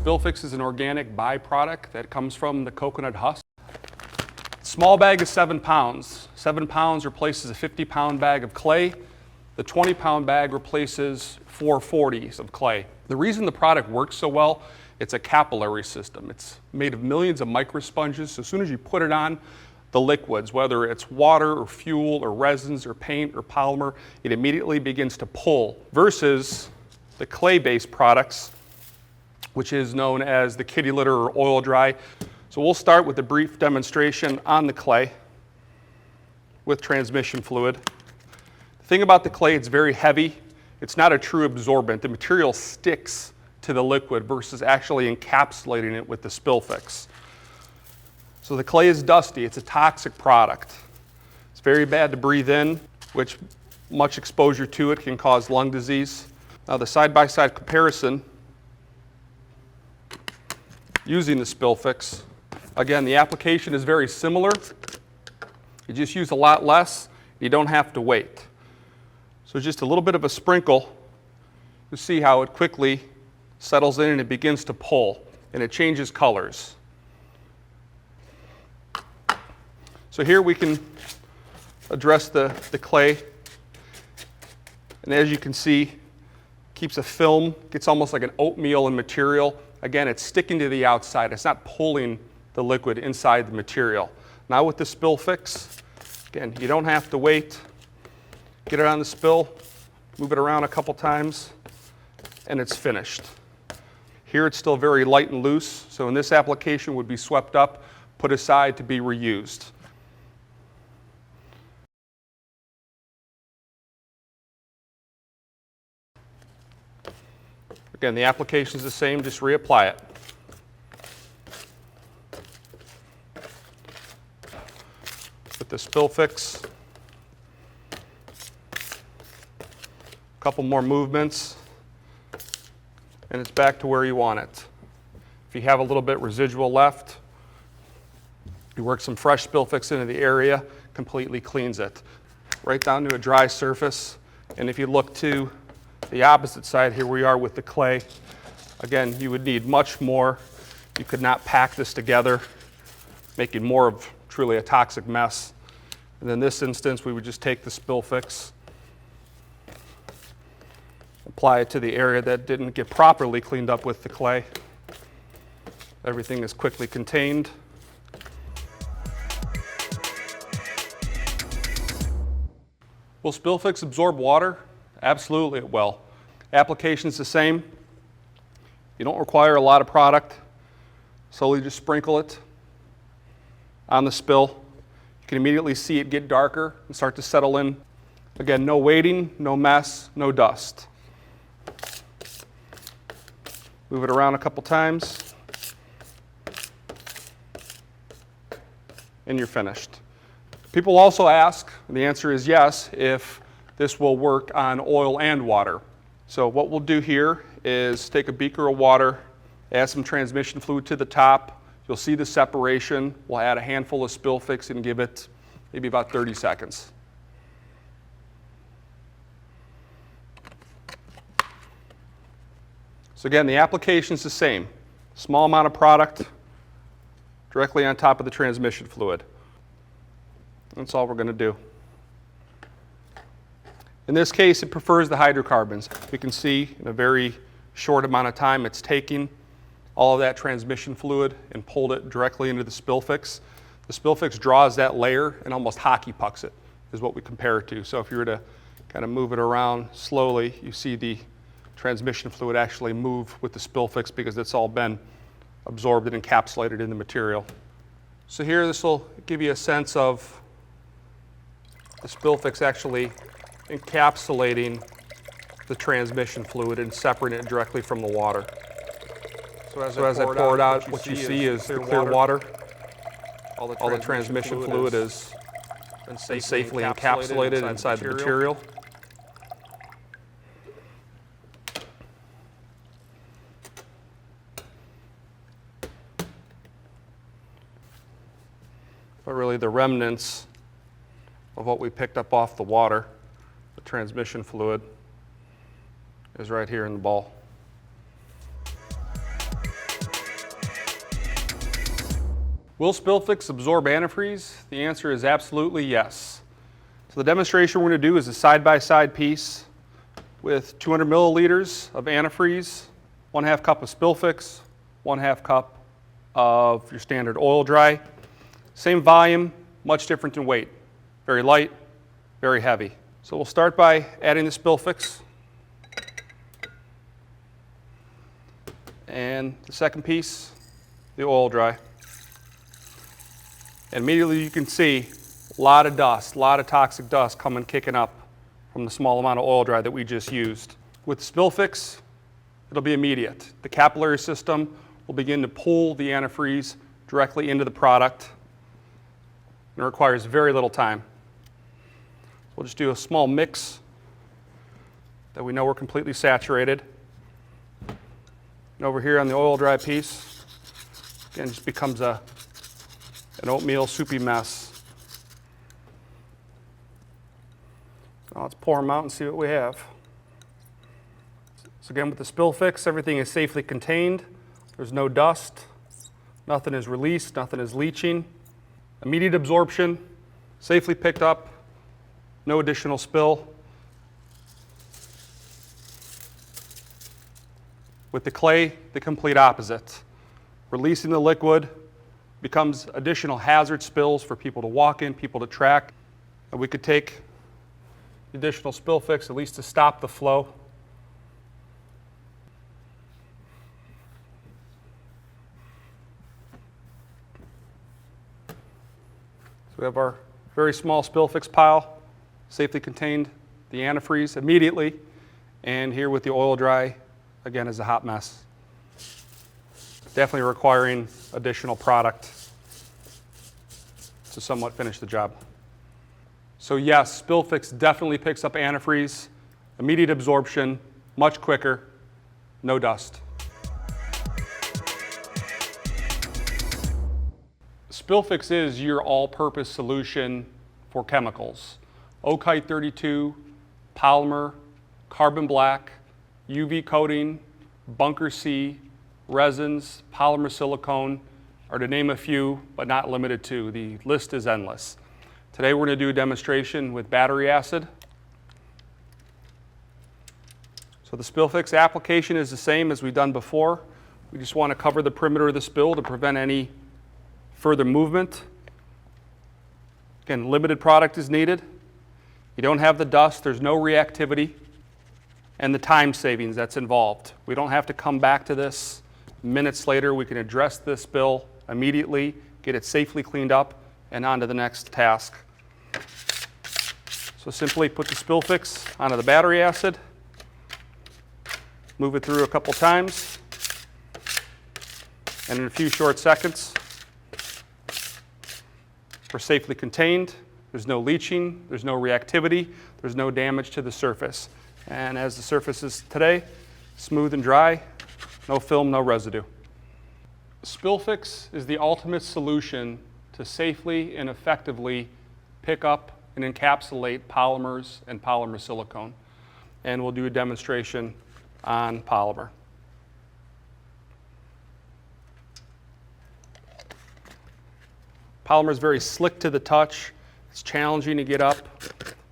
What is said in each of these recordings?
SpillFix is an organic byproduct that comes from the coconut husk. Small bag is 7 pounds. 7 pounds replaces a 50-pound bag of clay. The 20-pound bag replaces 4 40s of clay. The reason the product works so well, it's a capillary system. It's made of millions of microsponges. So as soon as you put it on, the liquids, whether it's water or fuel or resins or paint or polymer, it immediately begins to pull, versus the clay-based products, which is known as the kitty litter or oil dry. So we'll start with a brief demonstration on the clay with transmission fluid. The thing about the clay, it's very heavy. It's not a true absorbent. The material sticks to the liquid versus actually encapsulating it with the SpillFix. So the clay is dusty. It's a toxic product. It's very bad to breathe in, which much exposure to it can cause lung disease. Now the side-by-side comparison using the SpillFix. Again, the application is very similar. You just use a lot less. You don't have to wait. So just a little bit of a sprinkle. You see how it quickly settles in and it begins to pull, and it changes colors. So here we can address the clay, and as you can see, keeps a film, gets almost like an oatmeal in material. Again, it's sticking to the outside. It's not pulling the liquid inside the material. Now with the SpillFix, again, you don't have to wait. Get it on the spill, move it around a couple times, and it's finished. Here it's still very light and loose, so in this application would be swept up, put aside to be reused. Again, the application is the same, just reapply it. With the SpillFix, a couple more movements, and it's back to where you want it. If you have a little bit residual left, you work some fresh SpillFix into the area, completely cleans it. Right down to a dry surface, and if you look to the opposite side, here we are with the clay. Again, you would need much more. You could not pack this together, making more of truly a toxic mess. And in this instance, we would just take the SpillFix, apply it to the area that didn't get properly cleaned up with the clay. Everything is quickly contained. Will SpillFix absorb water? Absolutely it will. Application's the same. You don't require a lot of product. Slowly just sprinkle it on the spill. You can immediately see it get darker and start to settle in. Again, no waiting, no mess, no dust. Move it around a couple times, and you're finished. People also ask, and the answer is yes, if this will work on oil and water. So what we'll do here is take a beaker of water, add some transmission fluid to the top. You'll see the separation. We'll add a handful of SpillFix and give it maybe about 30 seconds. So again, the application is the same. Small amount of product directly on top of the transmission fluid. That's all we're going to do. In this case, it prefers the hydrocarbons. We can see in a very short amount of time it's taking all of that transmission fluid and pulled it directly into the SpillFix. The SpillFix draws that layer and almost hockey pucks it, is what we compare it to. So if you were to kind of move it around slowly, you see the transmission fluid actually move with the SpillFix because it's all been absorbed and encapsulated in the material. So here this will give you a sense of the SpillFix actually encapsulating the transmission fluid and separating it directly from the water. So as I pour it out, what you see is the clear water. All the transmission fluid is safely encapsulated inside the material. But really the remnants of what we picked up off the water, the transmission fluid, is right here in the ball. Will SpillFix absorb antifreeze? The answer is absolutely yes. So the demonstration we're going to do is a side-by-side piece with 200 milliliters of antifreeze, 1/2 cup of SpillFix, 1/2 cup of your standard oil dry. Same volume, much different in weight. Very light, very heavy. So we'll start by adding the SpillFix. And the second piece, the oil dry. And immediately you can see a lot of dust, a lot of toxic dust coming kicking up from the small amount of oil dry that we just used. With SpillFix, it'll be immediate. The capillary system will begin to pull the antifreeze directly into the product. And it requires very little time. We'll just do a small mix that we know we're completely saturated. And over here on the oil dry piece, again, just becomes an oatmeal soupy mess. Now let's pour them out and see what we have. So again, with the SpillFix, everything is safely contained. There's no dust, nothing is released, nothing is leaching. Immediate absorption, safely picked up, no additional spill. With the clay, the complete opposite. Releasing the liquid becomes additional hazard spills for people to walk in, people to track. And we could take the additional SpillFix at least to stop the flow. So we have our very small SpillFix pile, safely contained the antifreeze immediately, and here with the oil dry, again, is a hot mess. Definitely requiring additional product to somewhat finish the job. So yes, SpillFix definitely picks up antifreeze, immediate absorption, much quicker, no dust. SpillFix is your all-purpose solution for chemicals. Oakite 32, polymer, carbon black, UV coating, bunker C, resins, polymer silicone, are to name a few, but not limited to. The list is endless. Today we're going to do a demonstration with battery acid. So the SpillFix application is the same as we've done before. We just want to cover the perimeter of the spill to prevent any further movement. Again, limited product is needed. You don't have the dust, there's no reactivity, and the time savings that's involved. We don't have to come back to this minutes later. We can address this spill immediately, get it safely cleaned up, and on to the next task. So simply put the SpillFix onto the battery acid, move it through a couple times, and in a few short seconds, we're safely contained. There's no leaching, there's no reactivity, there's no damage to the surface. And as the surface is today, smooth and dry, no film, no residue. SpillFix is the ultimate solution to safely and effectively pick up and encapsulate polymers and polymer silicone. And we'll do a demonstration on polymer. Polymer is very slick to the touch. It's challenging to get up,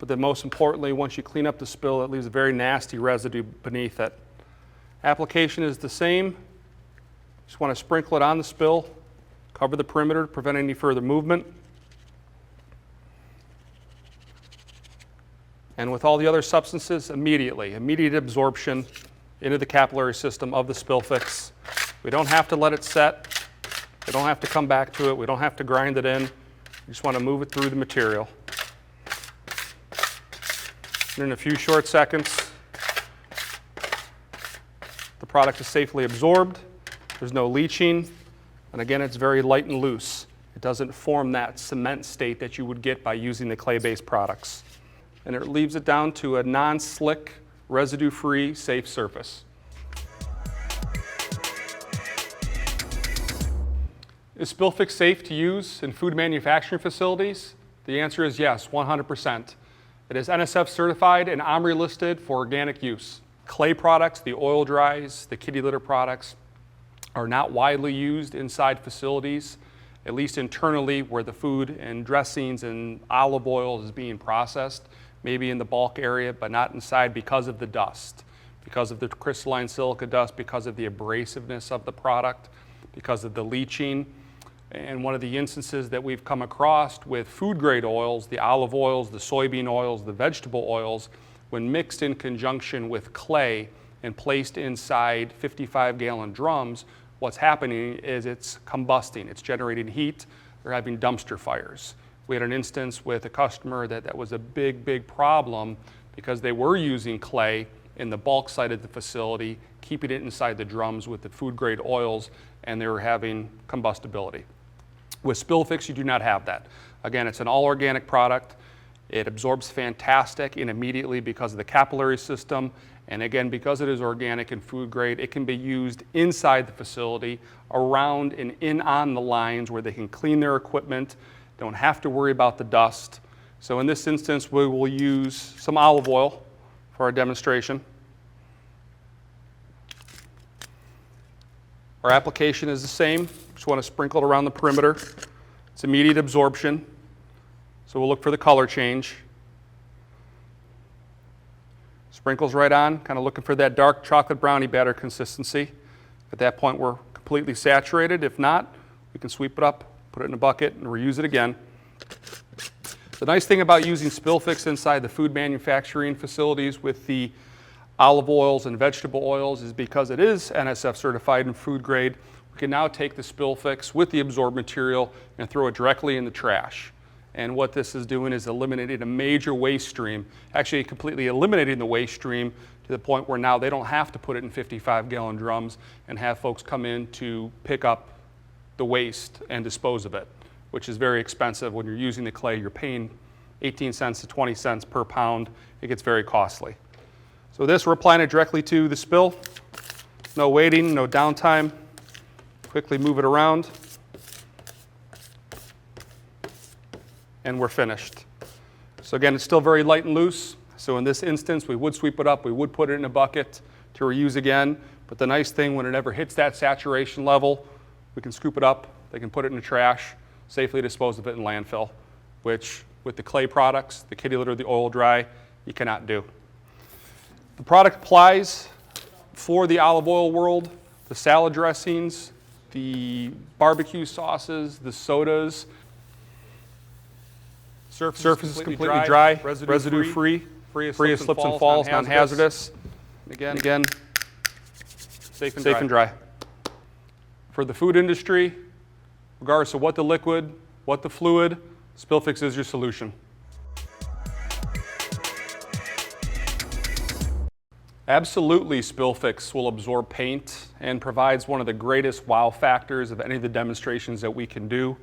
but then most importantly, once you clean up the spill, it leaves a very nasty residue beneath it. Application is the same. Just want to sprinkle it on the spill, cover the perimeter to prevent any further movement. And with all the other substances, immediate absorption into the capillary system of the SpillFix. We don't have to let it set. We don't have to come back to it. We don't have to grind it in. We just want to move it through the material. And in a few short seconds, the product is safely absorbed. There's no leaching. And again, it's very light and loose. It doesn't form that cement state that you would get by using the clay-based products. And it leaves it down to a non-slick, residue-free, safe surface. Is SpillFix safe to use in food manufacturing facilities? The answer is yes, 100%. It is NSF certified and OMRI listed for organic use. Clay products, the oil dries, the kitty litter products are not widely used inside facilities at least internally where the food and dressings and olive oil is being processed, maybe in the bulk area, but not inside because of the dust, because of the crystalline silica dust, because of the abrasiveness of the product, because of the leaching. And one of the instances that we've come across with food grade oils, the olive oils, the soybean oils, the vegetable oils, when mixed in conjunction with clay and placed inside 55-gallon drums, what's happening is it's combusting, it's generating heat, they're having dumpster fires. We had an instance with a customer that was a big problem because they were using clay in the bulk side of the facility, keeping it inside the drums with the food grade oils, and they were having combustibility. With SpillFix, you do not have that. Again, it's an all organic product. It absorbs fantastic and immediately because of the capillary system. And again, because it is organic and food grade, it can be used inside the facility, around and in on the lines where they can clean their equipment, don't have to worry about the dust. So in this instance, we will use some olive oil for our demonstration. Our application is the same. Just want to sprinkle it around the perimeter. It's immediate absorption. So we'll look for the color change. Sprinkles right on, kind of looking for that dark chocolate brownie batter consistency. At that point, we're completely saturated. If not, we can sweep it up, put it in a bucket, and reuse it again. The nice thing about using SpillFix inside the food manufacturing facilities with the olive oils and vegetable oils is because it is NSF certified and food grade. We can now take the SpillFix with the absorbed material and throw it directly in the trash. And what this is doing is eliminating a major waste stream, actually completely eliminating the waste stream to the point where now they don't have to put it in 55-gallon drums and have folks come in to pick up the waste and dispose of it, which is very expensive. When you're using the clay, you're paying 18 cents to 20 cents per pound. It gets very costly. So this, we're applying it directly to the spill. No waiting, no downtime. Quickly move it around. And we're finished. So again, it's still very light and loose. So in this instance, we would sweep it up, we would put it in a bucket to reuse again. But the nice thing, when it ever hits that saturation level, we can scoop it up, they can put it in the trash, safely dispose of it in landfill, which with the clay products, the kitty litter, the oil dry, you cannot do. The product applies for the olive oil world, the salad dressings, the barbecue sauces, the sodas. Surface is completely dry, residue free, free of slips and falls, non-hazardous. Again, safe and dry. For the food industry, regardless of what the liquid, what the fluid, SpillFix is your solution. Absolutely, SpillFix will absorb paint and provides one of the greatest wow factors of any of the demonstrations that we can do.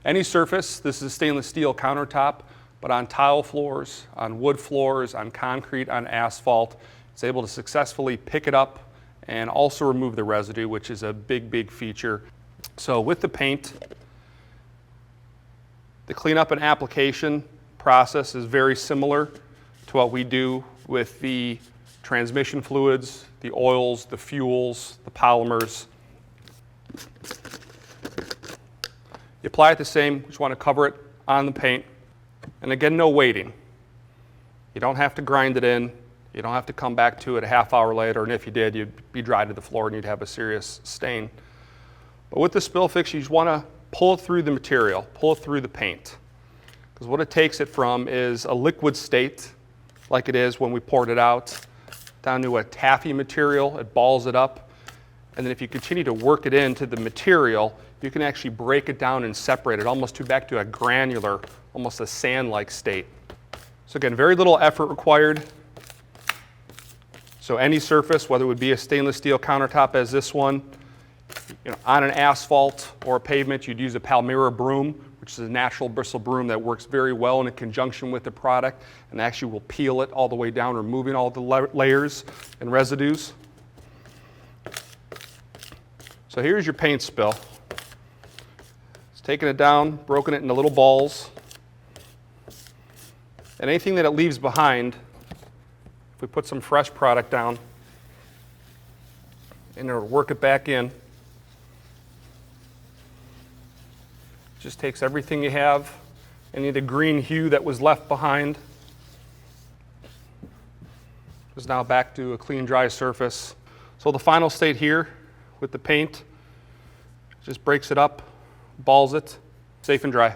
Any surface, this is a stainless steel countertop, but on tile floors, on wood floors, on concrete, on asphalt, it's able to successfully pick it up and also remove the residue, which is a big feature. So with the paint, the cleanup and application process is very similar to what we do with the transmission fluids, the oils, the fuels, the polymers. You apply it the same, you just want to cover it on the paint. And again, no waiting. You don't have to grind it in. You don't have to come back to it a half hour later, and if you did, you'd be dry to the floor and you'd have a serious stain. But with the SpillFix, you just want to pull it through the material, pull it through the paint. Because what it takes it from is a liquid state, like it is when we poured it out, down to a taffy material. It balls it up. And then if you continue to work it into the material, you can actually break it down and separate it almost back to a granular, almost a sand-like state. So again, very little effort required. So any surface, whether it would be a stainless steel countertop as this one, on an asphalt or a pavement, you'd use a Palmyra broom, which is a natural bristle broom that works very well in conjunction with the product and actually will peel it all the way down, removing all the layers and residues. So here's your paint spill. It's taken it down, broken it into little balls. And anything that it leaves behind, if we put some fresh product down, and it'll work it back in. Just takes everything you have, any of the green hue that was left behind is now back to a clean, dry surface. So the final state here with the paint, just breaks it up, balls it, safe and dry.